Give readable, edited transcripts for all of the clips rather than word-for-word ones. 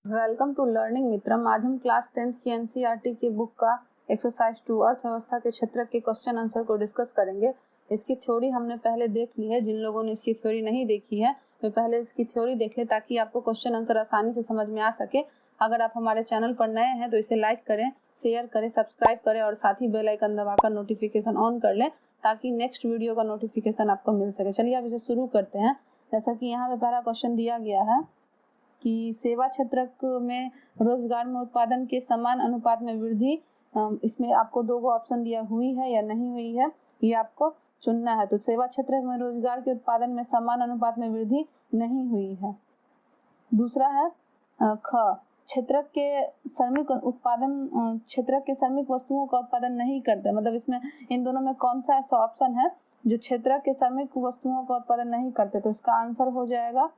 Welcome to learning मित्रम। आज हम class 10th की एनसीईआरटी की बुक का एक्सरसाइज 2 अर्थव्यवस्था के क्षेत्र के क्वेश्चन आंसर को डिस्कस करेंगे। इसकी थ्योरी हमने पहले देख ली है। जिन लोगों ने इसकी थ्योरी नहीं देखी है वे पहले इसकी थ्योरी देख ले ताकि आपको क्वेश्चन आंसर आसानी से समझ में आ सके। अगर आप हमारे चैनल पर नए हैं तो इसे लाइक करें, शेयर करें, सब्सक्राइब करें और साथ ही बेल आइकन दबाकर नोटिफिकेशन ऑन कर लें ताकि नेक्स्ट वीडियो का नोटिफिकेशन आपको मिल सके। चलिए अब इसे शुरू करते हैं। जैसा कि यहाँ पे पहला क्वेश्चन दिया गया है कि सेवा क्षेत्र में रोजगार में उत्पादन के समान अनुपात में वृद्धि, इसमें आपको दो ऑप्शन दिया हुई है या नहीं हुई है, ये आपको चुनना है। तो सेवा क्षेत्र में रोजगार के उत्पादन में समान अनुपात में वृद्धि नहीं हुई है। दूसरा है ख, क्षेत्र के श्रमिक उत्पादन क्षेत्र के श्रमिक वस्तुओं का उत्पादन नहीं करते। मतलब इसमें इन दोनों में कौन सा ऐसा ऑप्शन है जो क्षेत्र के श्रमिक वस्तुओं का उत्पादन नहीं करते? तो इसका आंसर हो जाएगा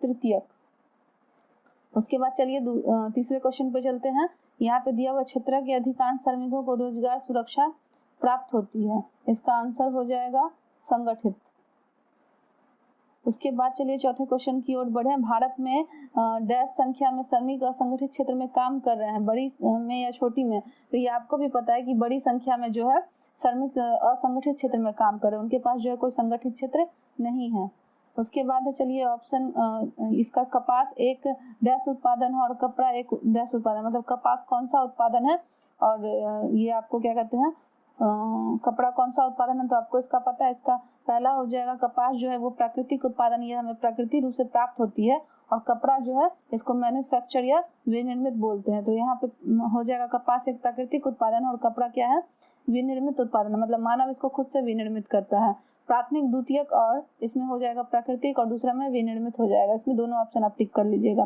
तृतीयक। उसके बाद चलिए तीसरे क्वेश्चन पे चलते हैं। यहाँ पे दिया हुआ क्षेत्र के अधिकांश श्रमिकों को रोजगार सुरक्षा प्राप्त होती है। इसका आंसर हो जाएगा संगठित। उसके बाद चलिए चौथे क्वेश्चन की ओर बढ़े। भारत में डैश संख्या में श्रमिक असंगठित क्षेत्र में काम कर रहे हैं, बड़ी में या छोटी में? तो ये आपको भी पता है कि बड़ी संख्या में जो है श्रमिक असंगठित क्षेत्र में काम कर रहे हैं, उनके पास जो है कोई संगठित क्षेत्र नहीं है। उसके बाद चलिए ऑप्शन इसका कपास एक डैश उत्पादन है और कपड़ा एक डैश उत्पादन। मतलब कपास कौन सा उत्पादन है और ये आपको क्या कहते हैं कपड़ा कौन सा उत्पादन है? तो आपको इसका पता है। इसका पहला हो जाएगा कपास जो है वो प्राकृतिक उत्पादन, ये हमें प्राकृतिक रूप से प्राप्त होती है, और कपड़ा जो है इसको मैन्युफैक्चर या विनिर्मित बोलते हैं। तो यहाँ पे हो जाएगा कपास एक प्राकृतिक उत्पादन और कपड़ा क्या है? विनिर्मित उत्पादन। मतलब मानव इसको खुद से विनिर्मित करता है। प्राथमिक, द्वितीयक और इसमें हो जाएगा प्राकृतिक और दूसरा में विनिर्मित हो जाएगा। इसमें दोनों ऑप्शन आप टिक कर लीजिएगा।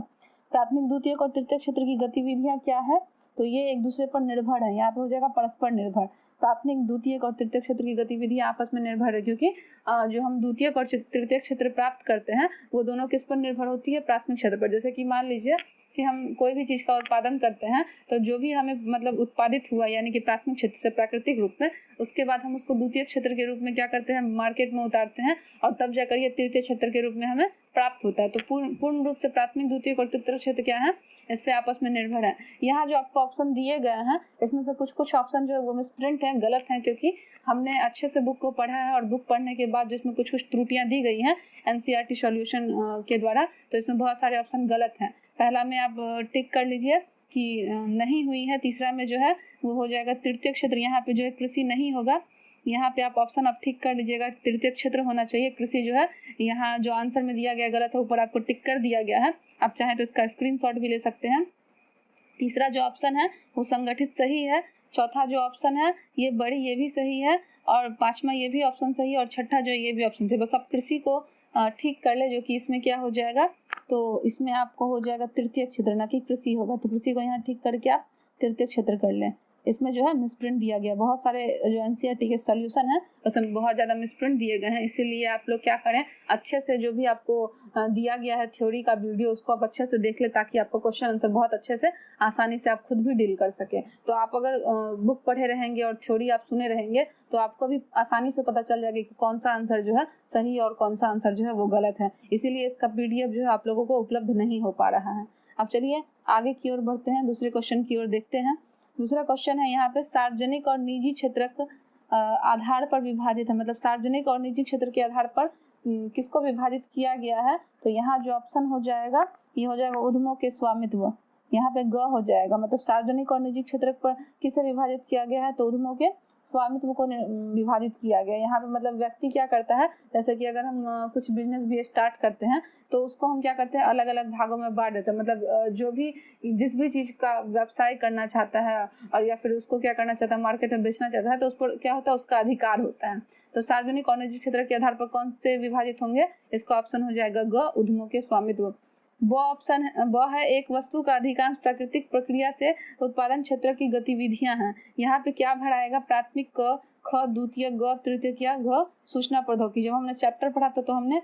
प्राथमिक, द्वितीयक और तृतीयक क्षेत्र की गतिविधियां क्या है? तो ये एक दूसरे पर निर्भर है। यहाँ पे हो जाएगा परस्पर निर्भर। प्राथमिक, द्वितीयक और तृतीयक क्षेत्र की गतिविधियां आपस में निर्भर है, क्योंकि जो हम द्वितीयक और तृतीयक क्षेत्र प्राप्त करते हैं वो दोनों किस पर निर्भर होती है? प्राथमिक क्षेत्र पर। जैसे कि मान लीजिए कि हम कोई भी चीज का उत्पादन करते हैं तो जो भी हमें मतलब उत्पादित हुआ यानी कि प्राथमिक क्षेत्र से प्राकृतिक रूप में, उसके बाद हम उसको द्वितीय क्षेत्र के रूप में क्या करते हैं? मार्केट में उतारते हैं और तब जाकर ये तृतीय क्षेत्र के रूप में हमें प्राप्त होता है। तो पूर्ण रूप से प्राथमिक, द्वितीय और तृतीय क्षेत्र क्या है? इस पे आपस में निर्भर है। यहाँ जो आपको ऑप्शन दिए गए हैं इसमें से कुछ ऑप्शन जो है वो मिसप्रिंट है, गलत है, क्योंकि हमने अच्छे से बुक को पढ़ा है और बुक पढ़ने के बाद जिसमें कुछ त्रुटियां दी गई हैं एनसीईआरटी सॉल्यूशन के द्वारा, तो इसमें बहुत सारे ऑप्शन गलत हैं। पहला में आप टिक कर लीजिए कि नहीं हुई है। तीसरा में जो है वो हो जाएगा तृतीय क्षेत्र, यहाँ पे जो है कृषि नहीं होगा। यहाँ पे आप ऑप्शन आप ठीक कर लीजिएगा, तृतीय क्षेत्र होना चाहिए, कृषि जो है यहाँ जो आंसर में दिया गया गलत है, ऊपर आपको टिक कर दिया गया है। आप चाहें तो इसका स्क्रीनशॉट भी ले सकते हैं। तीसरा जो ऑप्शन है वो संगठित सही है। चौथा जो ऑप्शन है ये बड़ी, ये भी सही है, और पांचवा ये भी ऑप्शन सही है, और छठा जो है ये भी ऑप्शन सही। बस आप कृषि को ठीक कर ले, जो कि इसमें क्या हो जाएगा? तो इसमें आपको हो जाएगा तृतीय क्षेत्र, ना कि कृषि होगा। तो कृषि को यहाँ ठीक करके आप तृतीय क्षेत्र कर लें। इसमें जो है मिसप्रिंट दिया गया, बहुत सारे जो एनसीईआरटी के सॉल्यूशन है उसमें बहुत ज़्यादा मिसप्रिंट दिए गए हैं। इसीलिए आप लोग क्या करें, अच्छे से जो भी आपको दिया गया है थ्योरी का वीडियो उसको आप अच्छे से देख ले ताकि आपको क्वेश्चन आंसर बहुत अच्छे से आसानी से आप खुद भी डील कर सके। तो आप अगर बुक पढ़े रहेंगे और थ्योरी आप सुने रहेंगे तो आपको भी आसानी से पता चल जाएगा कि कौन सा आंसर जो है सही और कौन सा आंसर जो है वो गलत है। इसीलिए इसका पीडीएफ जो है आप लोगों को उपलब्ध नहीं हो पा रहा है। अब चलिए आगे की ओर बढ़ते हैं, दूसरे क्वेश्चन की ओर देखते हैं। दूसरा क्वेश्चन है यहाँ पे सार्वजनिक और निजी क्षेत्र आधार पर विभाजित है। मतलब सार्वजनिक और निजी क्षेत्र के आधार पर किसको विभाजित किया गया है? तो यहाँ जो ऑप्शन हो जाएगा ये हो जाएगा उद्यमों के स्वामित्व। यहाँ पे ग हो जाएगा। मतलब सार्वजनिक और निजी क्षेत्र पर किसे विभाजित किया गया है? तो उद्यमों के स्वामित्व को विभाजित किया गया। यहाँ पे मतलब व्यक्ति क्या करता है, जैसे कि अगर हम कुछ बिजनेस भी स्टार्ट करते हैं तो उसको हम क्या करते हैं, अलग अलग भागों में बांट देते हैं। मतलब जो भी जिस भी चीज़ का व्यवसाय करना चाहता है और या फिर उसको क्या करना चाहता है, मार्केट में बेचना चाहता है, तो उस पर क्या होता है, उसका अधिकार होता है। तो सार्वजनिक और निजी क्षेत्र के आधार पर कौन से विभाजित होंगे? इसका ऑप्शन हो जाएगा ग, उद्यमों के स्वामित्व। वो ऑप्शन वह है एक वस्तु का अधिकांश प्राकृतिक प्रक्रिया से उत्पादन क्षेत्र की गतिविधियां हैं। यहाँ पे क्या भराएगा? प्राथमिक क, ख द्वितीय ग, तृतीय घ सूचना प्रौद्योगिकी। जब हमने चैप्टर पढ़ा था तो हमने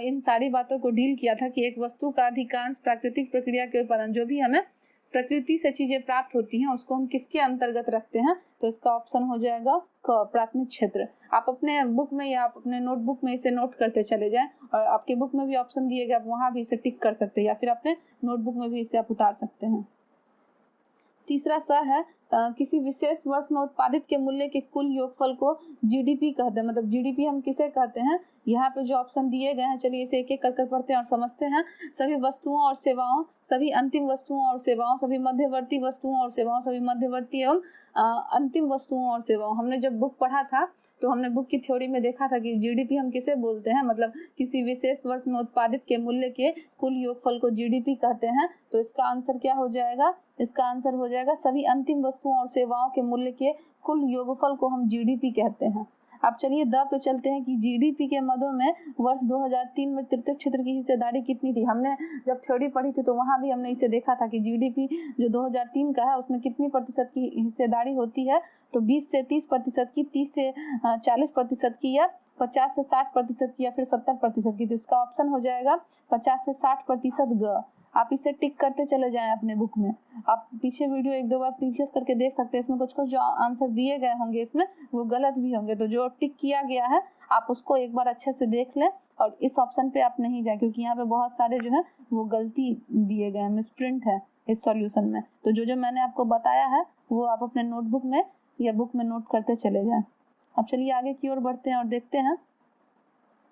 इन सारी बातों को डील किया था कि एक वस्तु का अधिकांश प्राकृतिक प्रक्रिया के उत्पादन, जो भी हमें प्रकृति से चीजें प्राप्त होती हैं उसको हम किसके अंतर्गत रखते हैं, तो इसका ऑप्शन हो जाएगा क, प्राथमिक क्षेत्र। आप अपने बुक में या आप अपने नोटबुक में इसे नोट करते चले जाएं, और आपके बुक में भी ऑप्शन दिए गए, आप वहां भी इसे टिक कर सकते हैं या फिर अपने नोटबुक में भी इसे आप उतार सकते हैं। तीसरा स है किसी विशेष वर्ष में उत्पादित के मूल्य के कुल योगफल को जीडीपी कहते हैं। मतलब जीडीपी हम किसे कहते हैं, यहाँ पे जो ऑप्शन दिए गए हैं, चलिए इसे एक एक कर पढ़ते हैं और समझते हैं। सभी वस्तुओं और सेवाओं, सभी अंतिम वस्तुओं और सेवाओं, सभी मध्यवर्ती वस्तुओं और सेवाओं, सभी मध्यवर्ती एवं अंतिम वस्तुओं और सेवाओं। हमने जब बुक पढ़ा था तो हमने बुक की थ्योरी में देखा था कि जीडीपी हम किसे बोलते हैं, मतलब किसी विशेष वर्ष में उत्पादित के मूल्य के कुल योगफल को जीडीपी कहते हैं। तो इसका आंसर क्या हो जाएगा, इसका आंसर हो जाएगा सभी अंतिम वस्तुओं और सेवाओं के मूल्य के कुल योगफल को हम जीडीपी कहते हैं। अब चलिए द पे चलते हैं कि जीडीपी के मदों में वर्ष 2003 में तृतीय क्षेत्र की हिस्सेदारी कितनी थी। हमने जब थ्योरी पढ़ी थी तो वहां भी हमने इसे देखा था कि जीडीपी जो 2003 का है उसमें कितनी प्रतिशत की हिस्सेदारी होती है, तो 20 से 30% की, 30 से 40% की, या 50 से 60% की, या फिर 70% की। तो इसका ऑप्शन हो जाएगा 50 से 60% ग। आप इसे टिक करते चले जाएं अपने बुक में। आप पीछे वीडियो एक दो बार प्रीवियस करके देख सकते हैं, इसमें कुछ कुछ जो आंसर दिए गए होंगे इसमें वो गलत भी होंगे, तो जो टिक किया गया है आप उसको एक बार अच्छे से देख लें और इस ऑप्शन पे आप नहीं जाए, क्योंकि यहाँ पे बहुत सारे जो है वो गलती दिए गए हैं, मिसप्रिंट है इस सॉल्यूशन में। तो जो जो मैंने आपको बताया है वो आप अपने नोटबुक में या बुक में नोट करते चले जाएं। अब चलिए आगे की ओर बढ़ते हैं और देखते हैं।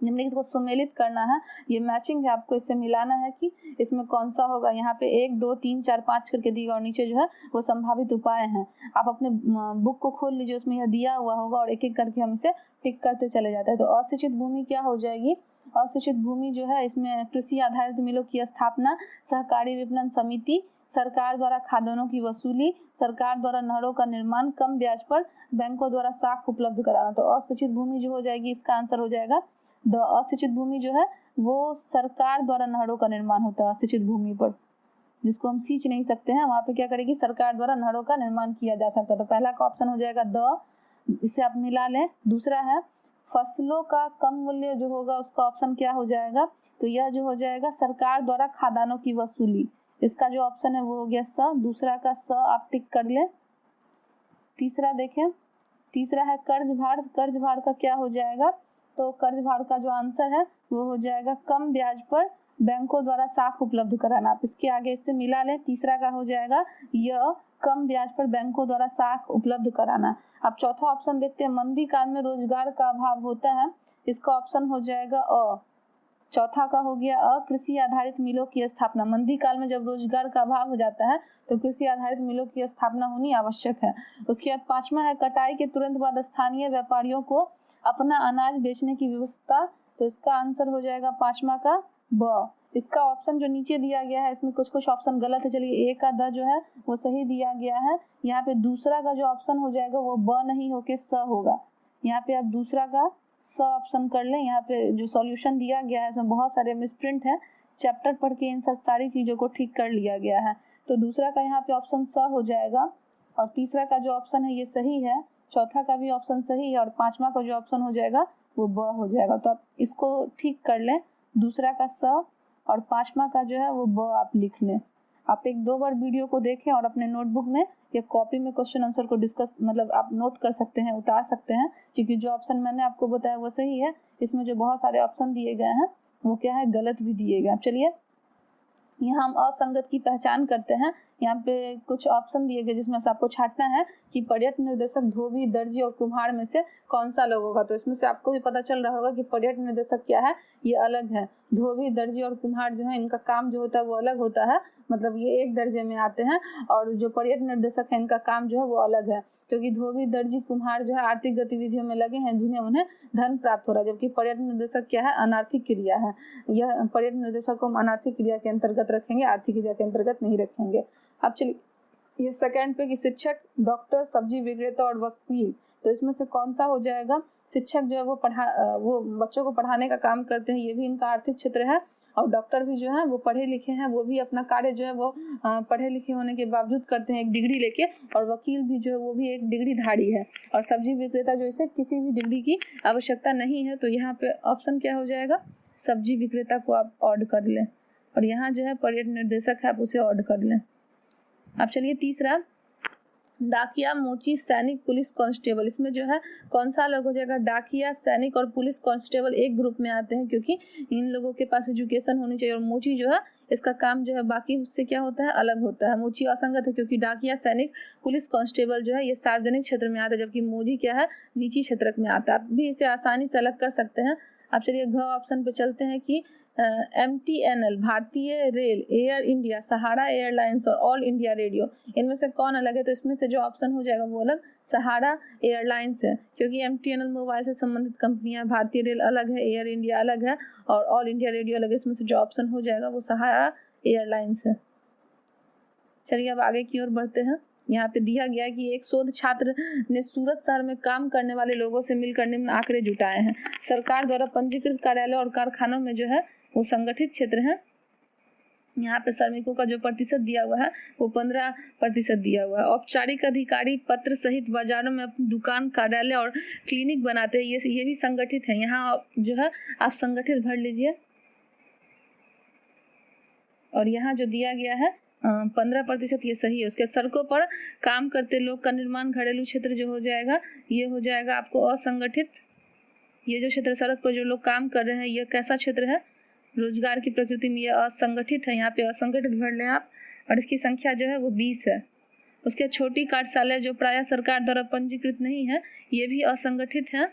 निम्नलिखित को सुमेलित करना है, ये मैचिंग है, आपको इससे मिलाना है कि इसमें कौन सा होगा। यहाँ पे 1 2 3 4 5 करके दिया और नीचे जो है वो संभावित उपाय हैं। आप अपने बुक को खोल लीजिए, उसमें यह दिया हुआ होगा और एक एक करके हम इसे टिक करते चले जाते हैं। तो असिंचित भूमि क्या हो जाएगी, असिंचित भूमि जो है इसमें कृषि आधारित मिलों की स्थापना, सहकारी विपणन समिति, सरकार द्वारा खाद्यान्नों की वसूली, सरकार द्वारा नहरों का निर्माण, कम ब्याज पर बैंकों द्वारा साख उपलब्ध कराना। तो असिंचित भूमि जो हो जाएगी इसका आंसर हो जाएगा द। असिंचित भूमि जो है वो सरकार द्वारा नहरों का निर्माण होता है असिंचित भूमि पर, जिसको हम सींच नहीं सकते हैं, वहां पे क्या करेगी सरकार द्वारा नहरों का निर्माण किया जा सकता है। तो पहला का ऑप्शन हो जाएगा द, इसे आप मिला लें। दूसरा है फसलों का कम मूल्य जो होगा उसका ऑप्शन क्या हो जाएगा, तो यह जो हो जाएगा सरकार द्वारा खाद्यान्नों की वसूली, इसका जो ऑप्शन है वो हो गया स। दूसरा का स आप टिक कर ले। तीसरा देखें, तीसरा है कर्ज भार, कर्ज भार का क्या हो जाएगा, तो कर्ज भार का जो आंसर है वो हो जाएगा कम ब्याज पर बैंकों द्वारा साख उपलब्ध कराना। आप इसके आगे इससे मिला लें। तीसरा का हो जाएगा यह कम ब्याज पर बैंकों द्वारा साख उपलब्ध कराना। अब चौथा ऑप्शन देखते हैं, मंदी काल में रोजगार का अभाव होता है, इसका ऑप्शन हो जाएगा अ। चौथा का हो गया अ, कृषि आधारित मिलों की स्थापना। मंदी काल में जब रोजगार का अभाव हो जाता है तो कृषि आधारित मिलों की स्थापना होनी आवश्यक है। उसके बाद पांचवा है कटाई के तुरंत बाद स्थानीय व्यापारियों को अपना अनाज बेचने की व्यवस्था, तो इसका आंसर हो जाएगा पांचवा का ब। इसका ऑप्शन जो नीचे दिया गया है इसमें कुछ कुछ ऑप्शन गलत है, चलिए ए का द जो है वो सही दिया गया है। यहाँ पे दूसरा का जो ऑप्शन हो जाएगा वो ब नहीं होके स होगा। यहाँ पे आप दूसरा का स ऑप्शन कर लें। यहाँ पे जो सॉल्यूशन दिया गया है इसमें बहुत सारे मिसप्रिंट है, चैप्टर पढ़ के इन सब सारी चीज़ों को ठीक कर लिया गया है। तो दूसरा का यहाँ पे ऑप्शन स हो जाएगा और तीसरा का जो ऑप्शन है ये सही है, चौथा का भी ऑप्शन सही है और पांचवा का जो ऑप्शन हो जाएगा वो ब हो जाएगा। तो आप इसको ठीक कर लें, दूसरा का स और पांचवा का जो है वो ब आप लिख लें। आप एक दो बार वीडियो को देखें और अपने नोटबुक में या कॉपी में क्वेश्चन आंसर को डिस्कस मतलब आप नोट कर सकते हैं, उतार सकते हैं, क्योंकि जो ऑप्शन मैंने आपको बताया वो सही है। इसमें जो बहुत सारे ऑप्शन दिए गए हैं वो क्या है गलत भी दिए गए। अब चलिए यहाँ हम असंगत की पहचान करते हैं। यहाँ पे कुछ ऑप्शन दिए गए जिसमें से आपको छांटना है कि पर्यटन निर्देशक, धोबी, दर्जी और कुम्हार में से कौन सा लोग होगा। तो इसमें से आपको भी पता चल रहा होगा कि पर्यटन निर्देशक क्या है, ये अलग है। धोबी, दर्जी और कुम्हार जो है इनका काम जो होता है वो अलग होता है, मतलब ये एक दर्जे में आते हैं। और जो पर्यटन निर्देशक है इनका काम जो है वो अलग है, क्योंकि धोबी, दर्जी, कुम्हार जो है आर्थिक गतिविधियों में लगे हैं जिन्हें उन्हें धन प्राप्त हो रहा है, जबकि पर्यटन निर्देशक क्या है अनार्थिक क्रिया है। यह पर्यटन निर्देशक को हम अनार्थिक क्रिया के अंतर्गत रखेंगे, आर्थिक क्रिया के अंतर्गत नहीं रखेंगे। अब चलिए ये सेकंड पे कि शिक्षक, डॉक्टर, सब्जी विक्रेता और वकील, तो इसमें से कौन सा हो जाएगा। शिक्षक जो है वो बच्चों को पढ़ाने का काम करते हैं, ये भी इनका आर्थिक क्षेत्र है। और डॉक्टर भी जो है वो पढ़े लिखे हैं, वो भी अपना कार्य जो है वो पढ़े लिखे होने के बावजूद करते हैं एक डिग्री लेके। और वकील भी जो है वो भी एक डिग्री धारी है। और सब्जी विक्रेता जो इसे किसी भी डिग्री की आवश्यकता नहीं है। तो यहाँ पे ऑप्शन क्या हो जाएगा, सब्जी विक्रेता को आप ऑड कर लें और यहाँ जो है पर्यटन निर्देशक है आप उसे ऑड कर लें। अब चलिए तीसरा, डाकिया, मोची, सैनिक, पुलिस कांस्टेबल। इसमें जो है कौन सा अलग हो जाएगा? डाकिया, सैनिक और पुलिस कांस्टेबल एक ग्रुप में आते हैं, क्योंकि इन लोगों के पास एजुकेशन होनी चाहिए। और मोची जो है इसका काम जो है बाकी उससे क्या होता है, अलग होता है। मोची असंगत है, क्योंकि डाकिया, सैनिक, पुलिस कांस्टेबल जो है ये सार्वजनिक क्षेत्र में आता है, जबकि मोची क्या है, निजी क्षेत्र में आता है। आप भी इसे आसानी से अलग कर सकते हैं। अब चलिए घ ऑप्शन पे चलते हैं कि MTNL, भारतीय रेल, एयर इंडिया, सहारा एयरलाइंस और ऑल इंडिया रेडियो, इनमें से कौन अलग है? तो इसमें से जो ऑप्शन हो जाएगा वो अलग सहारा एयरलाइंस है, क्योंकि MTNL मोबाइल से संबंधित कंपनियां, भारतीय रेल अलग है, एयर इंडिया अलग है और ऑल इंडिया रेडियो अलग है। इसमें से जो ऑप्शन हो जाएगा वो सहारा एयरलाइंस है। चलिए अब आगे की ओर बढ़ते हैं। यहाँ पे दिया गया है कि एक शोध छात्र ने सूरत शहर में काम करने वाले लोगों से मिलकर निम्न आंकड़े जुटाए हैं। सरकार द्वारा पंजीकृत कार्यालय और कारखानों में जो है वो संगठित क्षेत्र है। यहाँ पे श्रमिकों का जो प्रतिशत दिया हुआ है वो 15% दिया हुआ है। औपचारिक अधिकारी पत्र सहित बाजारों में अपनी दुकान, कार्यालय और क्लिनिक बनाते हैं, ये भी संगठित है। यहाँ जो है आप संगठित भर लीजिए। और यहाँ जो दिया गया है 15% ये सही है। उसके सड़कों पर काम करते लोग का निर्माण, घरेलू क्षेत्र जो हो जाएगा ये हो जाएगा आपको असंगठित। ये जो क्षेत्र सड़क पर जो लोग काम कर रहे हैं ये कैसा क्षेत्र है? रोजगार की प्रकृति में ये असंगठित है, यहाँ पे असंगठित भर लें आप। और इसकी संख्या जो है वो 20 है। उसके छोटी कार्यशाला जो प्रायः सरकार द्वारा पंजीकृत नहीं है ये भी असंगठित है।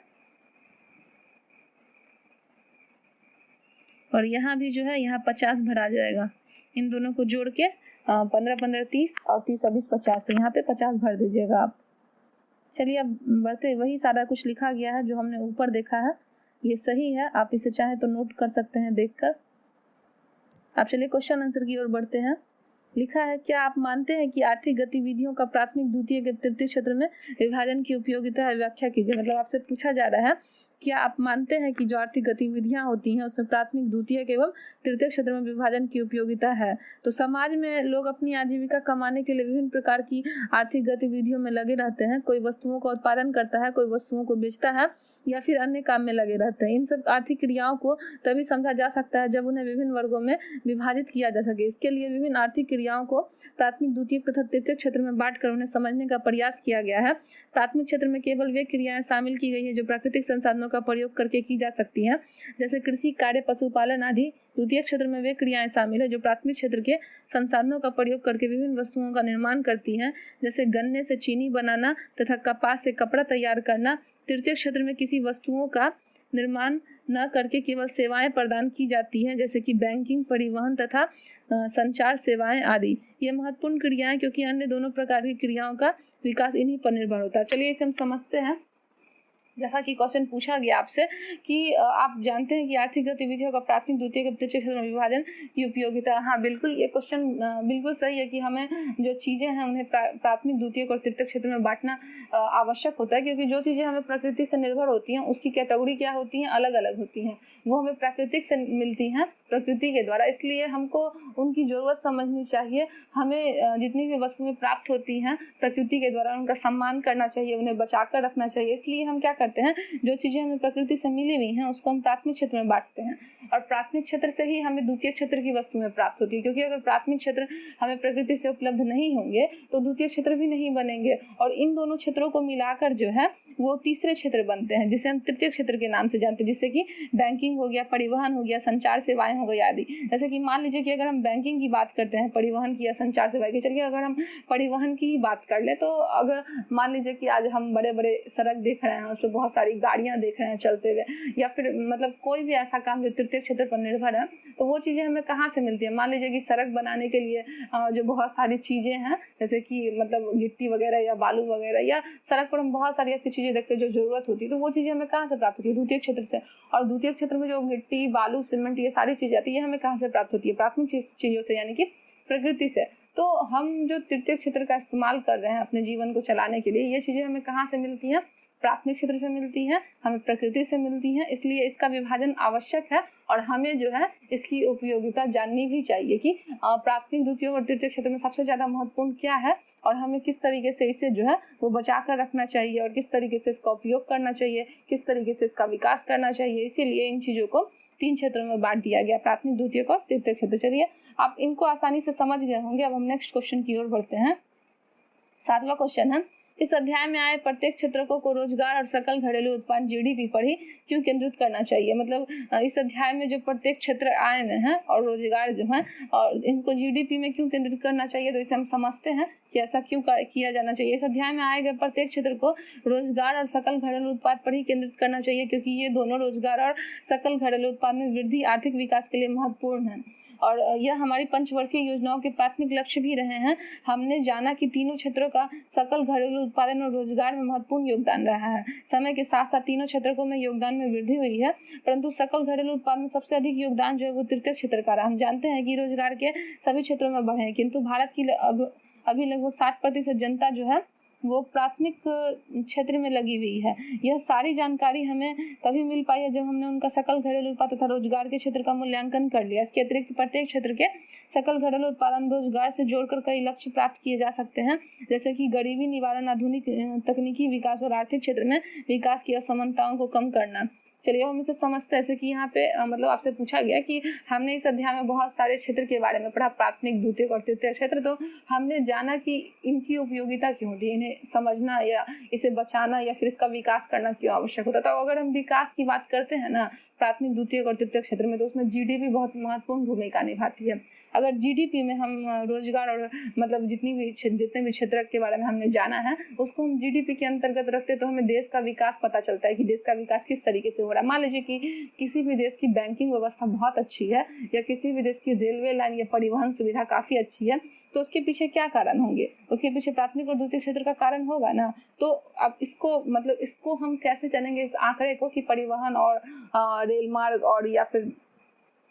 और यहाँ भी जो है यहाँ 50 भरा जाएगा। इन दोनों को जोड़ के 15-15 30 और 30 20 50, तो यहाँ पे 50 भर दीजिएगा आप। चलिए अब बढ़ते, वही सारा कुछ लिखा गया है जो हमने ऊपर देखा है, ये सही है। आप इसे चाहे तो नोट कर सकते हैं देखकर। अब चलिए क्वेश्चन आंसर की ओर बढ़ते हैं। लिखा है, क्या आप मानते हैं कि आर्थिक गतिविधियों का प्राथमिक, द्वितीयक एवं तृतीय क्षेत्र में विभाजन की उपयोगिता है? व्याख्या कीजिए। मतलब आपसे पूछा जा रहा है क्या आप मानते हैं कि जो आर्थिक गतिविधियां होती हैं उसमें प्राथमिक, द्वितीयक एवं तृतीय क्षेत्र में विभाजन की उपयोगिता है? तो समाज में लोग अपनी आजीविका कमाने के लिए विभिन्न प्रकार की आर्थिक गतिविधियों में लगे रहते हैं। कोई वस्तुओं का उत्पादन करता है, कोई वस्तुओं को बेचता है या फिर अन्य काम में लगे रहते हैं। इन सब आर्थिक क्रियाओं को तभी समझा जा सकता है जब उन्हें विभिन्न वर्गों में विभाजित किया जा सके। इसके लिए विभिन्न आर्थिक क्रियाओं को प्राथमिक, द्वितीयक तथा तृतीय क्षेत्र में बांटकर उन्हें समझने का प्रयास किया गया है। प्राथमिक क्षेत्र में केवल वे क्रियाएं शामिल की गई है जो प्राकृतिक संसाधनों का प्रयोग करके की जा सकती हैं, जैसे कृषि कार्य, पशुपालन आदि। द्वितीय क्षेत्र में वे क्रियाएं शामिल है जो प्राथमिक क्षेत्र के संसाधनों का प्रयोग करके विभिन्न वस्तुओं का निर्माण करती हैं, जैसे गन्ने से चीनी बनाना तथा कपास से कपड़ा तैयार करना। तृतीय क्षेत्र में किसी वस्तुओं का निर्माण न करके केवल सेवाएं प्रदान की जाती हैं, जैसे कि बैंकिंग, परिवहन तथा संचार सेवाएं आदि। ये महत्वपूर्ण क्रियाएं क्योंकि अन्य दोनों प्रकार की क्रियाओं का विकास इन्हीं पर निर्भर होता है। चलिए इसे हम समझते हैं। जैसा कि क्वेश्चन पूछा गया आपसे कि आप जानते हैं कि आर्थिक गतिविधियों का प्राथमिक, द्वितीयक एवं तृतीय क्षेत्र में विभाजन की उपयोगिता। हाँ बिल्कुल, ये क्वेश्चन बिल्कुल सही है कि हमें जो चीज़ें हैं उन्हें प्राथमिक, द्वितीयक और तृतीय क्षेत्र में बांटना आवश्यक होता है, क्योंकि जो चीज़ें हमें प्रकृति से निर्भर होती हैं उसकी कैटेगरी क्या होती हैं, अलग अलग होती हैं। वो हमें प्राकृतिक से मिलती हैं, प्रकृति के द्वारा, इसलिए हमको उनकी ज़रूरत समझनी चाहिए। हमें जितनी भी वस्तुएं प्राप्त होती हैं प्रकृति के द्वारा उनका सम्मान करना चाहिए, उन्हें बचा कर रखना चाहिए। इसलिए हम क्या करते हैं, जो चीज़ें हमें प्रकृति से मिली हुई हैं उसको हम प्राथमिक क्षेत्र में बांटते हैं, और प्राथमिक क्षेत्र से ही हमें द्वितीय क्षेत्र की वस्तुएं प्राप्त होती है। क्योंकि अगर प्राथमिक क्षेत्र हमें प्रकृति से उपलब्ध नहीं होंगे तो द्वितीय क्षेत्र भी नहीं बनेंगे, और इन दोनों क्षेत्रों को मिलाकर जो है वो तीसरे क्षेत्र बनते हैं, जिसे हम तृतीय क्षेत्र के नाम से जानते हैं, जिससे कि बैंकिंग हो गया, परिवहन हो गया, संचार सेवाएं हो गई आदि। जैसे कि मान लीजिए कि अगर हम बैंकिंग की बात करते हैं, परिवहन की या संचार सेवाएं की, चलिए अगर हम परिवहन की ही बात कर ले, तो अगर मान लीजिए कि आज हम बड़े बड़े सड़क देख रहे हैं, उस पर बहुत सारी गाड़ियां देख रहे हैं चलते हुए, या फिर मतलब कोई भी ऐसा काम जो तृतीय क्षेत्र पर निर्भर है, तो वो चीज़ें हमें कहाँ से मिलती है? मान लीजिए कि सड़क बनाने के लिए जो बहुत सारी चीज़ें हैं, जैसे कि मतलब गिट्टी वगैरह या बालू वगैरह, या सड़क पर हम बहुत सारी ऐसी चीज़ें देखते हैं जो ज़रूरत होती है, तो वो चीज़ें हमें कहाँ से प्राप्त होती है? द्वितीय क्षेत्र से। और द्वितीय क्षेत्र में जो गिट्टी, बालू, सीमेंट, ये सारी चीज़ें आती है, ये हमें कहाँ से प्राप्त होती है? प्राथमिक चीज़ों से, यानी कि प्रकृति से। तो हम जो तृतीय क्षेत्र का इस्तेमाल कर रहे हैं अपने जीवन को चलाने के लिए, ये चीज़ें हमें कहाँ से मिलती हैं? प्राथमिक क्षेत्र से मिलती है, हमें प्रकृति से मिलती है। इसलिए इसका विभाजन आवश्यक है, और हमें जो है इसकी उपयोगिता जाननी भी चाहिए कि प्राथमिक, द्वितीय और तृतीय क्षेत्र में सबसे ज़्यादा महत्वपूर्ण क्या है, और हमें किस तरीके से इसे जो है वो बचा कर रखना चाहिए, और किस तरीके से इसका उपयोग करना चाहिए, किस तरीके से इसका विकास करना चाहिए। इसीलिए इन चीज़ों को 3 क्षेत्रों में बांट दिया गया, प्राथमिक, द्वितीय और तृतीय क्षेत्र। चलिए आप इनको आसानी से समझ गए होंगे। अब हम नेक्स्ट क्वेश्चन की ओर बढ़ते हैं। 7वां क्वेश्चन है, इस अध्याय में आए प्रत्येक क्षेत्रकों को रोजगार और सकल घरेलू उत्पाद जीडीपी पर ही क्यों केंद्रित करना चाहिए। मतलब इस अध्याय में जो प्रत्येक क्षेत्र आए हुए हैं और रोजगार जो है और इनको जीडीपी में क्यों केंद्रित करना चाहिए, तो इसे हम समझते हैं कि ऐसा क्यों किया जाना चाहिए। इस अध्याय में आए गए प्रत्येक क्षेत्र को रोजगार और सकल घरेलू उत्पाद पर ही केंद्रित करना चाहिए, क्योंकि ये दोनों रोजगार और सकल घरेलू उत्पाद में वृद्धि आर्थिक विकास के लिए महत्वपूर्ण है और यह हमारी पंचवर्षीय योजनाओं के प्राथमिक लक्ष्य भी रहे हैं। हमने जाना कि तीनों क्षेत्रों का सकल घरेलू उत्पादन और रोजगार में महत्वपूर्ण योगदान रहा है। समय के साथ साथ तीनों क्षेत्रों में योगदान में वृद्धि हुई है, परंतु सकल घरेलू उत्पाद में सबसे अधिक योगदान जो है वो तृतीय क्षेत्र का रहा। हम जानते हैं कि रोजगार के सभी क्षेत्रों में बढ़े हैं, किंतु भारत की अभी लगभग 60% जनता जो है वो प्राथमिक क्षेत्र में लगी हुई है। यह सारी जानकारी हमें तभी मिल पाई है जब हमने उनका सकल घरेलू उत्पाद तथा रोजगार के क्षेत्र का मूल्यांकन कर लिया। इसके अतिरिक्त प्रत्येक क्षेत्र के सकल घरेलू उत्पादन रोजगार से जोड़कर कई लक्ष्य प्राप्त किए जा सकते हैं, जैसे कि गरीबी निवारण, आधुनिक तकनीकी विकास और आर्थिक क्षेत्र में विकास की असमानताओं को कम करना। चलिए हम इसे समझते हैं। जैसे कि यहाँ पे मतलब आपसे पूछा गया कि हमने इस अध्याय में बहुत सारे क्षेत्र के बारे में पढ़ा, प्राथमिक, द्वितीयक और तृतीयक क्षेत्र, तो हमने जाना कि इनकी उपयोगिता क्यों होती है, इन्हें समझना या इसे बचाना या फिर इसका विकास करना क्यों आवश्यक होता है। तो अगर हम विकास की बात करते हैं ना प्राथमिक, द्वितीयक और तृतीयक क्षेत्र में, तो उसमें जीडीपी बहुत महत्वपूर्ण भूमिका निभाती है। अगर जीडीपी में हम रोजगार और मतलब जितने भी क्षेत्र के बारे में हमने जाना है उसको हम जीडीपी के अंतर्गत रखते तो हमें देश का विकास पता चलता है कि देश का विकास किस तरीके से हो रहा है। मान लीजिए कि किसी भी देश की बैंकिंग व्यवस्था बहुत अच्छी है या किसी भी देश की रेलवे लाइन या परिवहन सुविधा काफी अच्छी है, तो उसके पीछे क्या कारण होंगे, उसके पीछे प्राथमिक और द्वितीयक क्षेत्र का कारण होगा ना। तो अब इसको हम कैसे जानेंगे इस आंकड़े को कि परिवहन और रेल मार्ग और या फिर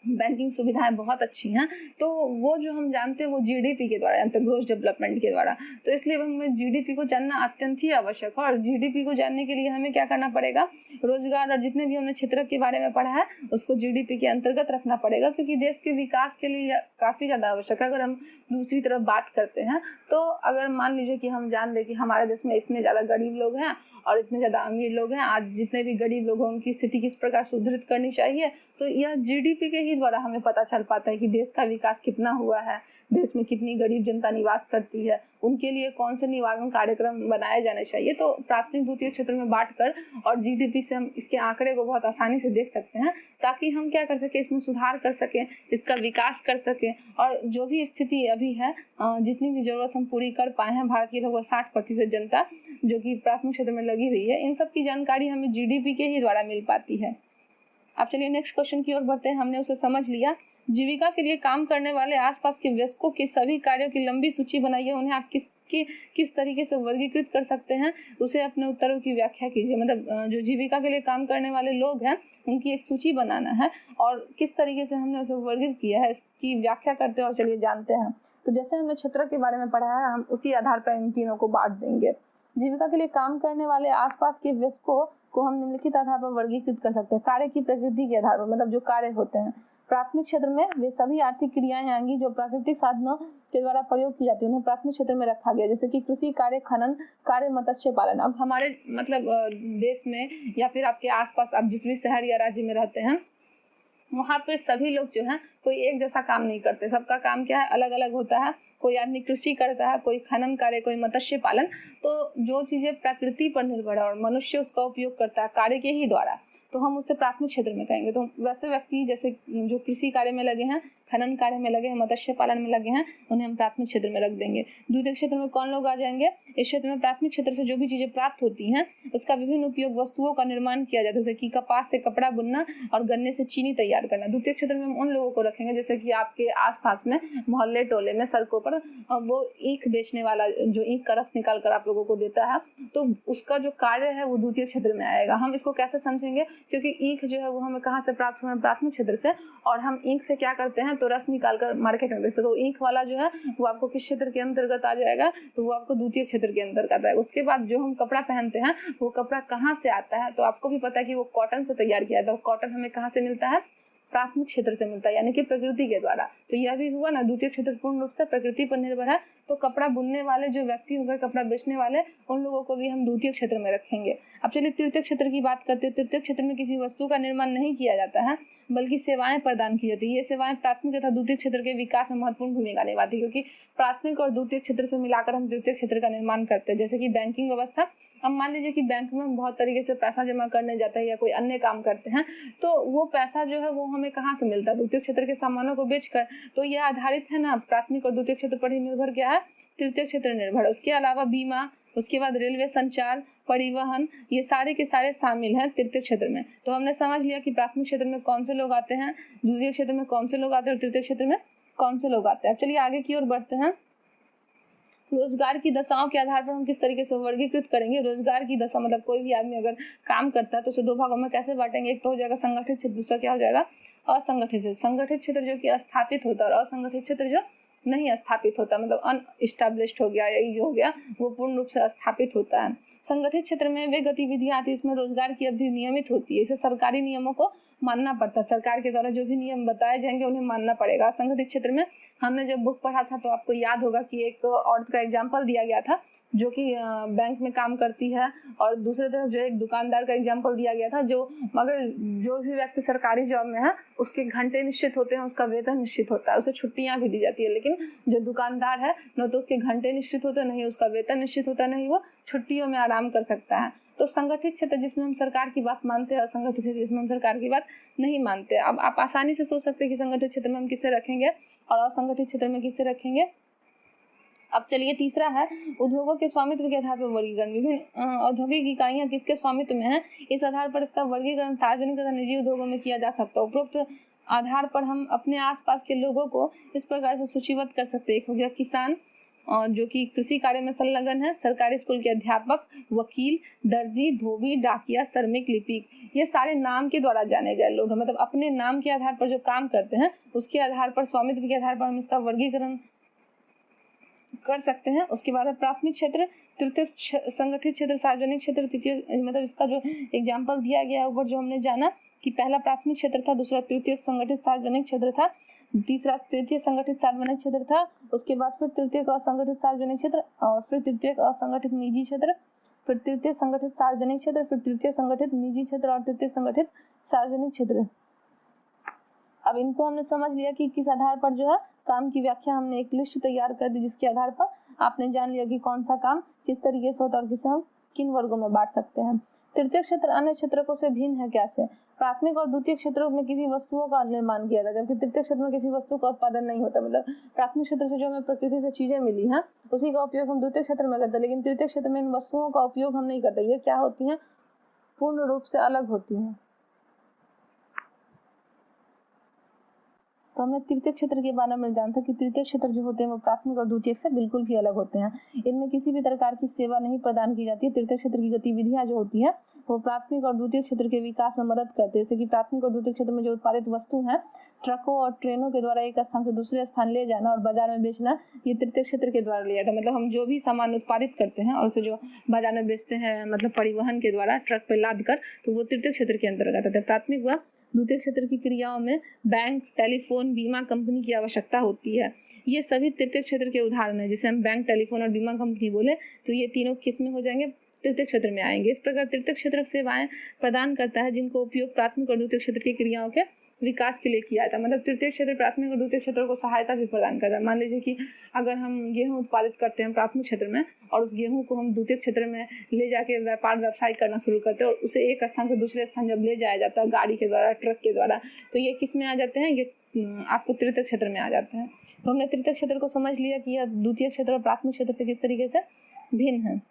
बैंकिंग सुविधाएं बहुत अच्छी हैं, तो वो जो हम जानते हैं वो जीडीपी के द्वारा, यानी ग्रोथ डेवलपमेंट के द्वारा। तो इसलिए हमें जीडीपी को जानना अत्यंत ही आवश्यक है और जीडीपी को जानने के लिए हमें क्या करना पड़ेगा, रोजगार और जितने भी हमने क्षेत्र के बारे में पढ़ा है उसको जीडीपी के अंतर्गत रखना पड़ेगा, क्योंकि देश के विकास के लिए काफी ज्यादा आवश्यक है। अगर हम दूसरी तरफ बात करते हैं तो अगर मान लीजिए कि हम जान लें कि हमारे देश में इतने ज्यादा गरीब लोग हैं और इतने ज्यादा अमीर लोग हैं, आज जितने भी गरीब लोग हैं उनकी स्थिति किस प्रकार सुदृढ़ करनी चाहिए, तो यह जीडीपी के ही द्वारा हमें पता चल पाता है कि देश का विकास कितना हुआ है, देश में कितनी गरीब जनता निवास करती है, उनके लिए कौन से निवारण कार्यक्रम बनाए जाने चाहिए। तो प्राथमिक, द्वितीय क्षेत्र में बांटकर और जीडीपी से हम इसके आंकड़े को बहुत आसानी से देख सकते हैं, ताकि हम क्या कर सकें, इसमें सुधार कर सकें, इसका विकास कर सकें और जो भी स्थिति अभी है, जितनी भी जरूरत हम पूरी कर पाए हैं, भारत की लगभग 60% जनता जो कि प्राथमिक क्षेत्र में लगी हुई है, इन सब की जानकारी हमें जीडीपी के ही द्वारा मिल पाती है। अब चलिए नेक्स्ट क्वेश्चन की ओर बढ़ते हैं। हमने उसे समझ लिया। जीविका के लिए काम करने वाले आसपास के वयस्कों के सभी कार्यों की लंबी सूची बनाइए, उन्हें आप किस तरीके से वर्गीकृत कर सकते हैं, उसे अपने उत्तरों की व्याख्या कीजिए। मतलब जो जीविका के लिए काम करने वाले लोग हैं उनकी एक सूची बनाना है और किस तरीके से हमने उसे वर्गीकृत किया है इसकी व्याख्या करते हैं और चलिए जानते हैं। तो जैसे हमने क्षेत्र के बारे में पढ़ा है, हम उसी आधार पर इन तीनों को बांट देंगे। जीविका के लिए काम करने वाले आसपास के वयस्कों को हम निम्नलिखित आधार पर वर्गीकृत कर सकते हैं। कार्य की प्रकृति के आधार पर, मतलब जो कार्य होते हैं प्राथमिक क्षेत्र में, वे सभी आर्थिक क्रियाएं आएंगी जो प्राकृतिक साधनों के द्वारा प्रयोग की जाती है, उन्हें प्राथमिक क्षेत्र में रखा गया, जैसे कि कृषि कार्य, खनन कार्य, मत्स्य पालन। अब हमारे मतलब देश में या फिर आपके आसपास आप जिस भी शहर या राज्य में रहते हैं वहाँ पे सभी लोग जो है कोई एक जैसा काम नहीं करते, सबका काम क्या है, अलग अलग होता है। कोई आदमी कृषि करता है, कोई खनन कार्य, कोई मत्स्य पालन। तो जो चीजें प्रकृति पर निर्भर है और मनुष्य उसका उपयोग करता है कार्य के ही द्वारा, तो हम उससे प्राथमिक क्षेत्र में कहेंगे। तो वैसे व्यक्ति जैसे जो कृषि कार्य में लगे हैं, खनन कार्य में लगे हैं, मत्स्य पालन में लगे हैं, उन्हें हम प्राथमिक क्षेत्र में रख देंगे। द्वितीय क्षेत्र में कौन लोग आ जाएंगे, इस क्षेत्र में प्राथमिक क्षेत्र से जो भी चीजें प्राप्त होती हैं उसका विभिन्न उपयोग वस्तुओं का निर्माण किया जाता है, जैसे कि कपास से कपड़ा बुनना और गन्ने से चीनी तैयार करना। द्वितीय क्षेत्र में हम उन लोगों को रखेंगे जैसे कि आपके आसपास में मोहल्ले टोले में सड़कों पर वो ईख बेचने वाला जो ईख का रस निकाल कर आप लोगों को देता है, तो उसका जो कार्य है वो द्वितीय क्षेत्र में आएगा। हम इसको कैसे समझेंगे, क्योंकि ईख जो है वो हमें कहाँ से प्राप्त हुआ है, प्राथमिक क्षेत्र से, और हम ईख से क्या करते हैं तो रस निकाल कर मार्केट में बेचते हैं। तो ईख वाला जो है वो आपको किस क्षेत्र के अंतर्गत आ जाएगा, तो वो आपको द्वितीय क्षेत्र के अंतर्गत आएगा। उसके बाद जो हम कपड़ा पहनते हैं वो कपड़ा कहाँ से आता है, तो आपको भी पता है कि वो कॉटन से तैयार किया जाता है। कॉटन हमें कहाँ से मिलता है, प्राथमिक क्षेत्र से मिलता है, यानी कि प्रकृति के द्वारा। तो यह भी हुआ ना, द्वितीय क्षेत्र पूर्ण रूप से प्रकृति पर निर्भर है। तो कपड़ा बुनने वाले जो व्यक्ति हो गए, कपड़ा बेचने वाले, उन लोगों को भी हम द्वितीय क्षेत्र में रखेंगे। अब चलिए तृतीय क्षेत्र की बात करते हैं। तृतीय क्षेत्र में किसी वस्तु का निर्माण नहीं किया जाता है, बल्कि सेवाएं प्रदान की जाती है। ये सेवाएं प्राथमिक तथा द्वितीय क्षेत्र के विकास में महत्वपूर्ण भूमिका निभाती है, क्योंकि प्राथमिक और द्वितीय क्षेत्र से मिलाकर हम तृतीय क्षेत्र का निर्माण करते हैं। जैसे कि बैंकिंग व्यवस्था, अब मान लीजिए कि बैंक में हम बहुत तरीके से पैसा जमा करने जाते हैं या कोई अन्य काम करते हैं, तो वो पैसा जो है वो हमें कहाँ से मिलता है? द्वितीय क्षेत्र के सामानों को बेचकर। तो यह आधारित है ना प्राथमिक और द्वितीय क्षेत्र पर ही निर्भर क्या है? तृतीय क्षेत्र निर्भर। उसके अलावा बीमा, उसके बाद रेलवे, संचार, परिवहन, ये सारे के सारे शामिल हैं तृतीय क्षेत्र में। तो हमने समझ लिया कि प्राथमिक क्षेत्र में कौन से लोग आते हैं, द्वितीय क्षेत्र में कौन से लोग आते हैं और तृतीय क्षेत्र में कौन से लोग आते हैं। अब चलिए आगे की ओर बढ़ते हैं। रोजगार की दशाओं के आधार पर हम किस तरीके से वर्गीकृत करेंगे? रोजगार की दशा मतलब कोई भी आदमी अगर काम करता है तो उसे दो भागों में कैसे बांटेंगे? एक तो हो जाएगा संगठित क्षेत्र, दूसरा क्या हो जाएगा? असंगठित क्षेत्र। संगठित क्षेत्र जो कि स्थापित होता है और असंगठित क्षेत्र जो नहीं स्थापित होता, मतलब अनइस्टैब्लिश्ड हो गया, यही जो हो गया वो पूर्ण रूप से स्थापित होता है। संगठित क्षेत्र में वे गतिविधियां आती है इसमें रोजगार की अवधि नियमित होती है, इसे सरकारी नियमों को मानना पड़ता है। सरकार के द्वारा जो भी नियम बताए जाएंगे उन्हें मानना पड़ेगा। संगठित क्षेत्र में हमने जब बुक पढ़ा था तो आपको याद होगा कि एक औरत का एग्जाम्पल दिया गया था जो कि बैंक में काम करती है, और दूसरे तरफ जो एक दुकानदार का एग्जाम्पल दिया गया था जो मगर जो भी व्यक्ति सरकारी जॉब में है उसके घंटे निश्चित होते हैं, उसका वेतन निश्चित होता है, उसे छुट्टियां भी दी जाती है। लेकिन जो दुकानदार है न तो उसके घंटे निश्चित होते, नहीं उसका वेतन निश्चित होता, नहीं वो छुट्टियों में आराम कर सकता है। तो संगठित क्षेत्र जिसमें हम सरकार की बात मानते हैं, असंगठित क्षेत्र जिसमें हम सरकार की बात नहीं मानते। अब आप आसानी से सोच सकते हैं कि संगठित क्षेत्र में हम किसे रखेंगे और असंगठित क्षेत्र में किसे रखेंगे। अब चलिए तीसरा है उद्योगों के स्वामित्व के आधार पर वर्गीकरण। विभिन्न औद्योगिक इकाइयां किसके स्वामित्व में है, इस आधार पर इसका वर्गीकरण सार्वजनिक तथा निजी उद्योगों में किया जा सकता है। उपरोक्त आधार पर हम अपने आसपास के लोगों को इस प्रकार से सूचीबद्ध कर सकते हैं। एक हो गया किसान जो कि कृषि कार्य में संलग्न है, सरकारी स्कूल के अध्यापक, वकील, दर्जी, धोबी, डाकिया, श्रमिक, लिपिक, ये सारे नाम के द्वारा जाने गए लोग हैं। मतलब अपने नाम के आधार पर जो काम करते हैं उसके आधार पर, स्वामित्व के आधार पर हम इसका वर्गीकरण कर सकते हैं। उसके बाद है प्राथमिक क्षेत्र, तृतीय संगठित क्षेत्र, सार्वजनिक क्षेत्र, तृतीय, मतलब इसका जो एग्जाम्पल दिया गया है ऊपर जो हमने जाना कि पहला प्राथमिक क्षेत्र था, दूसरा तृतीय संगठित सार्वजनिक क्षेत्र था, तीसरा तृतीय संगठित सार्वजनिक क्षेत्र था, उसके बाद फिर तृतीय असंगठित सार्वजनिक क्षेत्र, और फिर तृतीय असंगठित निजी क्षेत्र, फिर तृतीय संगठित सार्वजनिक क्षेत्र, फिर तृतीय संगठित निजी क्षेत्र और तृतीय संगठित सार्वजनिक क्षेत्र। अब इनको हमने समझ लिया कि किस आधार पर जो है काम की व्याख्या, हमने एक लिस्ट तैयार कर दी जिसके आधार पर आपने जान लिया कि कौन सा काम किस तरीके से होता है और किसे हम किन वर्गों में बांट सकते हैं। तृतीय क्षेत्र अन्य क्षेत्रों से भिन्न है कैसे? प्राथमिक और द्वितीय क्षेत्रों में किसी वस्तुओं का निर्माण किया जाता है, जबकि तृतीय क्षेत्र में किसी वस्तु का उत्पादन नहीं होता। मतलब प्राथमिक क्षेत्र से जो हमें प्रकृति से चीजें मिली हैं उसी का उपयोग हम द्वितीय क्षेत्र में करते हैं, लेकिन तृतीय क्षेत्र में इन वस्तुओं का उपयोग हम नहीं करते। ये क्या होती हैं? पूर्ण रूप से अलग होती हैं। तो हमने तृतीय क्षेत्र के बारे में जानता कि तृतीय क्षेत्र जो होते हैं वो प्राथमिक और द्वितीय से बिल्कुल भी अलग होते हैं। इनमें किसी भी प्रकार की सेवा नहीं प्रदान की जाती है। तृतीय क्षेत्र की गतिविधियां जो होती है वो प्राथमिक और द्वितीय क्षेत्र के विकास में मदद करते हैं। जैसे कि प्राथमिक और द्वितीय क्षेत्र में जो उत्पादित वस्तु है, ट्रकों और ट्रेनों के द्वारा एक स्थान से दूसरे स्थान ले जाना और बाजार में बेचना, ये तृतीय क्षेत्र के द्वारा लिया था। मतलब हम जो भी सामान उत्पादित करते हैं और उसे जो बाजार में बेचते हैं, मतलब परिवहन के द्वारा ट्रक पे लाद कर, तो वो तृतीय क्षेत्र के अंतर्गत आता है। प्राथमिक व द्वितीय क्षेत्र की क्रियाओं में बैंक, टेलीफोन, बीमा कंपनी की आवश्यकता होती है। ये सभी तृतीय क्षेत्र के उदाहरण हैं। जैसे हम बैंक, टेलीफोन और बीमा कंपनी बोले तो ये तीनों किस में हो जाएंगे? तृतीय क्षेत्र में आएंगे। इस प्रकार तृतीय क्षेत्र सेवाएं प्रदान करता है जिनको उपयोग प्राथमिक और द्वितीय क्षेत्र की क्रियाओं के विकास के लिए किया जाता है। मतलब तृतीय क्षेत्र प्राथमिक और द्वितीय क्षेत्रों को सहायता भी प्रदान करता है। मान लीजिए कि अगर हम गेहूं उत्पादित करते हैं प्राथमिक क्षेत्र में और उस गेहूं को हम द्वितीय क्षेत्र में ले जाके व्यापार व्यवसाय करना शुरू करते हैं और उसे एक स्थान से दूसरे स्थान जब ले जाया जाता है गाड़ी के द्वारा, ट्रक के द्वारा, तो ये किस में आ जाते हैं? ये आपको तृतीय क्षेत्र में आ जाते हैं। तो हमने तृतीय क्षेत्र को समझ लिया कि यह द्वितीय क्षेत्र और प्राथमिक क्षेत्र से किस तरीके से भिन्न है।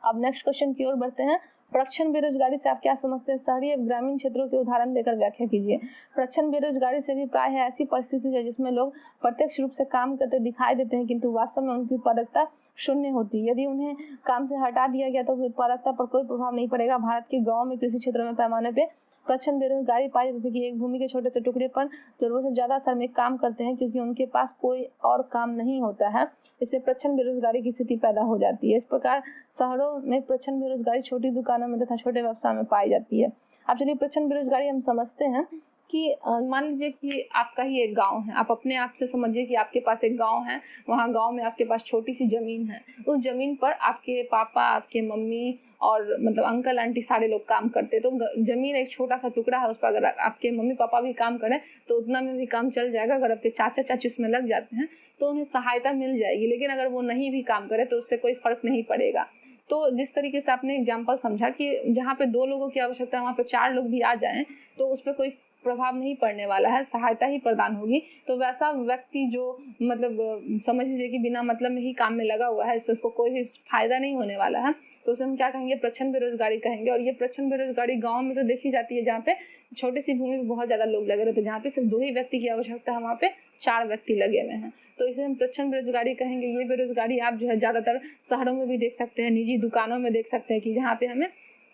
अब नेक्स्ट क्वेश्चन की ओर बढ़ते हैं। प्रच्छन्न बेरोजगारी से आप क्या समझते हैं? शहरी एवं ग्रामीण क्षेत्रों के उदाहरण देकर व्याख्या कीजिए। प्रच्छन्न बेरोजगारी से भी प्राय है ऐसी परिस्थिति है जिसमें लोग प्रत्यक्ष रूप से काम करते दिखाई देते हैं किंतु वास्तव में उनकी उत्पादकता शून्य होती है। यदि उन्हें काम से हटा दिया गया तो भी उत्पादकता पर कोई प्रभाव नहीं पड़ेगा। भारत के गाँव में कृषि क्षेत्रों में पैमाने पर प्रच्छन्न बेरोजगारी पाई, जैसे कि एक भूमि के छोटे से टुकड़े पर जरूरत से ज्यादा श्रमिक काम करते हैं क्योंकि उनके पास कोई और काम नहीं होता है। इससे प्रच्छन्न बेरोजगारी की स्थिति पैदा हो जाती है। इस प्रकार शहरों में प्रच्छन्न बेरोजगारी छोटी दुकानों में तथा छोटे व्यवसाय में पाई जाती है। अब चलिए प्रच्छन्न बेरोजगारी हम समझते हैं कि मान लीजिए कि आपका ही एक गांव है, आप अपने आप से समझिए कि आपके पास एक गांव है, वहाँ गांव में आपके पास छोटी सी ज़मीन है, उस ज़मीन पर आपके पापा, आपके मम्मी और मतलब अंकल आंटी सारे लोग काम करते हैं। तो ज़मीन एक छोटा सा टुकड़ा है, उस पर अगर आपके मम्मी पापा भी काम करें तो उतना में भी काम चल जाएगा। अगर आपके चाचा चाची उसमें लग जाते हैं तो उन्हें सहायता मिल जाएगी, लेकिन अगर वो नहीं भी काम करे तो उससे कोई फ़र्क नहीं पड़ेगा। तो जिस तरीके से आपने एग्जाम्पल समझा कि जहाँ पे 2 लोगों की आवश्यकता है वहाँ पे 4 लोग भी आ जाएं तो उस पर कोई प्रभाव नहीं पड़ने वाला है, सहायता ही प्रदान होगी। तो वैसा व्यक्ति जो मतलब समझ लीजिए कि बिना मतलब में ही काम में लगा हुआ है, इससे उसको कोई भी फायदा नहीं होने वाला है, तो उसे हम क्या कहेंगे, प्रच्छन्न बेरोजगारी कहेंगे। और ये प्रच्छन्न बेरोजगारी गाँव में तो देखी जाती है जहाँ पे छोटी सी भूमि में बहुत ज़्यादा लोग लगे रहते हैं, जहाँ पे सिर्फ 2 ही व्यक्ति की आवश्यकता है वहाँ पे 4 व्यक्ति लगे हुए हैं, तो इसे हम प्रच्छन्न बेरोजगारी कहेंगे। ये बेरोजगारी आप जो है ज़्यादातर शहरों में भी देख सकते हैं, निजी दुकानों में देख सकते हैं कि जहाँ पे हमें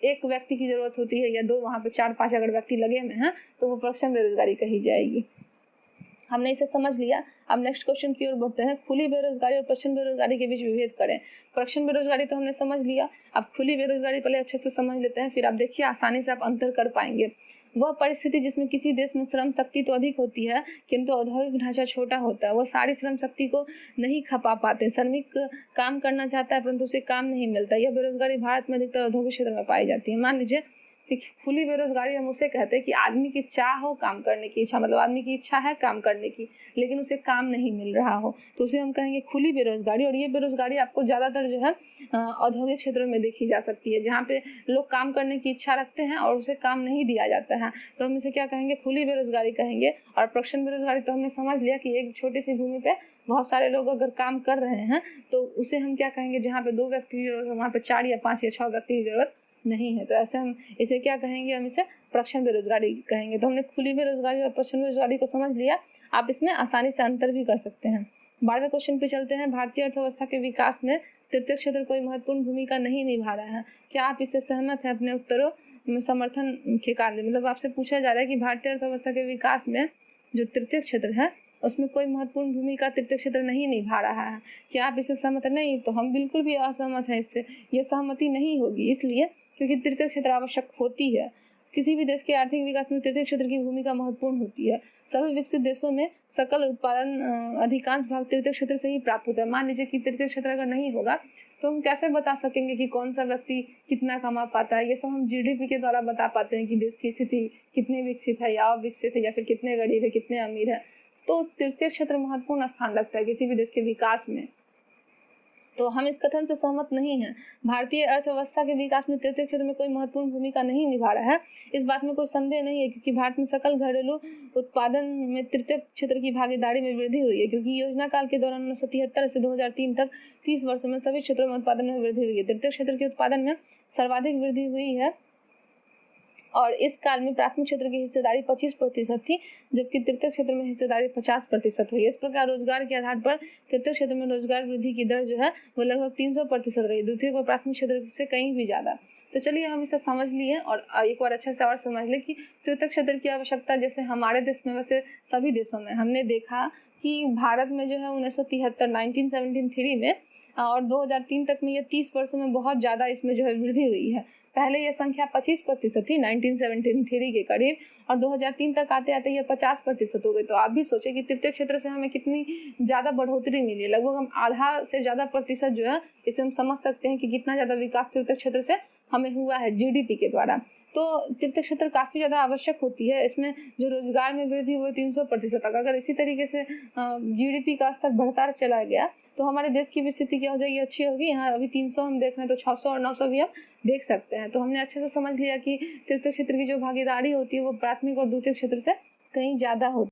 1 व्यक्ति की जरूरत होती है या 2, वहाँ पे 4-5 अगर व्यक्ति लगे हुए हैं तो वो प्रच्छन्न बेरोजगारी कही जाएगी। हमने इसे समझ लिया। अब नेक्स्ट क्वेश्चन की ओर बढ़ते हैं। खुली बेरोजगारी और प्रच्छन्न बेरोजगारी के बीच विभेद करें। प्रच्छन्न बेरोजगारी तो हमने समझ लिया, अब खुली बेरोजगारी पहले अच्छे से समझ लेते हैं, फिर आप देखिए आसानी से आप अंतर कर पाएंगे। वह परिस्थिति जिसमें किसी देश में श्रम शक्ति तो अधिक होती है किंतु औद्योगिक ढांचा छोटा होता है, वह सारी श्रम शक्ति को नहीं खपा पाते। श्रमिक काम करना चाहता है परंतु उसे काम नहीं मिलता। यह बेरोजगारी भारत में अधिकतर औद्योगिक क्षेत्र में पाई जाती है। मान लीजिए कि खुली बेरोजगारी हम उसे कहते हैं कि आदमी की चाह हो काम करने की इच्छा, मतलब आदमी की इच्छा है काम करने की लेकिन उसे काम नहीं मिल रहा हो, तो उसे हम कहेंगे खुली बेरोजगारी। और ये बेरोजगारी आपको ज़्यादातर जो है औद्योगिक क्षेत्रों में देखी जा सकती है, जहाँ पे लोग काम करने की इच्छा रखते हैं और उसे काम नहीं दिया जाता है, तो हम इसे क्या कहेंगे, खुली बेरोजगारी कहेंगे। और प्रच्छन्न बेरोजगारी तो हमने समझ लिया कि एक छोटी सी भूमि पे बहुत सारे लोग अगर काम कर रहे हैं तो उसे हम क्या कहेंगे, जहाँ पे 2 व्यक्ति की जरूरत है वहाँ पे 4 या 5 या 6 व्यक्ति की जरूरत नहीं है, तो ऐसे हम इसे क्या कहेंगे, हम इसे प्रच्छन्न बेरोजगारी कहेंगे। तो हमने खुली बेरोजगारी और प्रच्छन्न बेरोजगारी को समझ लिया। आप इसमें आसानी से अंतर भी कर सकते हैं। 12वें क्वेश्चन पे चलते हैं। भारतीय अर्थव्यवस्था के विकास में तृतीय क्षेत्र कोई महत्वपूर्ण भूमिका नहीं निभा रहा है, क्या आप इससे सहमत हैं? अपने उत्तरों में समर्थन के कारण, मतलब आपसे पूछा जा रहा है कि भारतीय अर्थव्यवस्था के विकास में जो तृतीय क्षेत्र है उसमें कोई महत्वपूर्ण भूमिका तृतीय क्षेत्र नहीं निभा रहा है, क्या आप इससे सहमत हैं? नहीं, तो हम बिल्कुल भी असहमत हैं इससे। ये सहमति नहीं होगी, इसलिए क्योंकि तृतीय क्षेत्र आवश्यक होती है। किसी भी देश के आर्थिक विकास में तृतीय क्षेत्र की भूमिका महत्वपूर्ण होती है। सभी विकसित देशों में सकल उत्पादन अधिकांश भाग तृतीय क्षेत्र से ही प्राप्त होता है। मान लीजिए कि तृतीय क्षेत्र अगर नहीं होगा तो हम कैसे बता सकेंगे कि कौन सा व्यक्ति कितना कमा पाता है? ये सब हम जीडीपी के द्वारा बता पाते हैं कि देश की स्थिति कितनी विकसित है या अविकसित है, या फिर कितने गरीब है, कितने अमीर है। तो तृतीय क्षेत्र महत्वपूर्ण स्थान रखता है किसी भी देश के विकास में। तो हम इस कथन से सहमत नहीं हैं। भारतीय अर्थव्यवस्था के विकास में तृतीय क्षेत्र में कोई महत्वपूर्ण भूमिका नहीं निभा रहा है, इस बात में कोई संदेह नहीं है, क्योंकि भारत में सकल घरेलू उत्पादन में तृतीय क्षेत्र की भागीदारी में वृद्धि हुई है। क्योंकि योजना काल के दौरान 1973 से 2003 तक 30 वर्षों में सभी क्षेत्रों में उत्पादन में वृद्धि हुई है। तृतीय क्षेत्र के उत्पादन में सर्वाधिक वृद्धि हुई है और इस काल में प्राथमिक क्षेत्र की हिस्सेदारी 25% थी, जबकि तृतीय क्षेत्र में हिस्सेदारी 50% हुई। इस प्रकार रोजगार के आधार पर तृतीय क्षेत्र में रोजगार वृद्धि की दर जो है वो लगभग 300% रही, द्वितीय और प्राथमिक क्षेत्र से कहीं भी ज्यादा। तो चलिए हम इसे समझ लिए और एक बार अच्छे से और समझ ले कि तृतीय क्षेत्र की आवश्यकता जैसे हमारे देश में वैसे सभी देशों में हमने देखा कि भारत में जो है 1973 में और 2003 तक में ये 30 वर्षों में बहुत ज़्यादा इसमें जो है वृद्धि हुई है। पहले ये संख्या 25% थी 1973 के करीब, और 2003 तक आते आते ये 50% हो गई। तो आप भी सोचे कि तृतीय क्षेत्र से हमें कितनी ज़्यादा बढ़ोतरी मिली है। लगभग हम आधा से ज़्यादा प्रतिशत जो है इसे हम समझ सकते हैं कि कितना ज़्यादा विकास तृतीय क्षेत्र से हमें हुआ है जीडीपी के द्वारा। तो तृतीय क्षेत्र काफ़ी ज़्यादा आवश्यक होती है। इसमें जो रोजगार में वृद्धि हुई 300% तक। अगर इसी तरीके से जीडीपी का स्तर बढ़ता चला गया तो हमारे देश की भी स्थिति क्या हो जाएगी, अच्छी होगी। यहाँ अभी 300 हम देख रहे हैं तो 600 और 900 भी हम देख सकते हैं। तो हमने अच्छे से समझ लिया कि तृतीय क्षेत्र की जो भागीदारी होती है वो प्राथमिक और द्वितीय क्षेत्र से कहीं ज़्यादा होती है।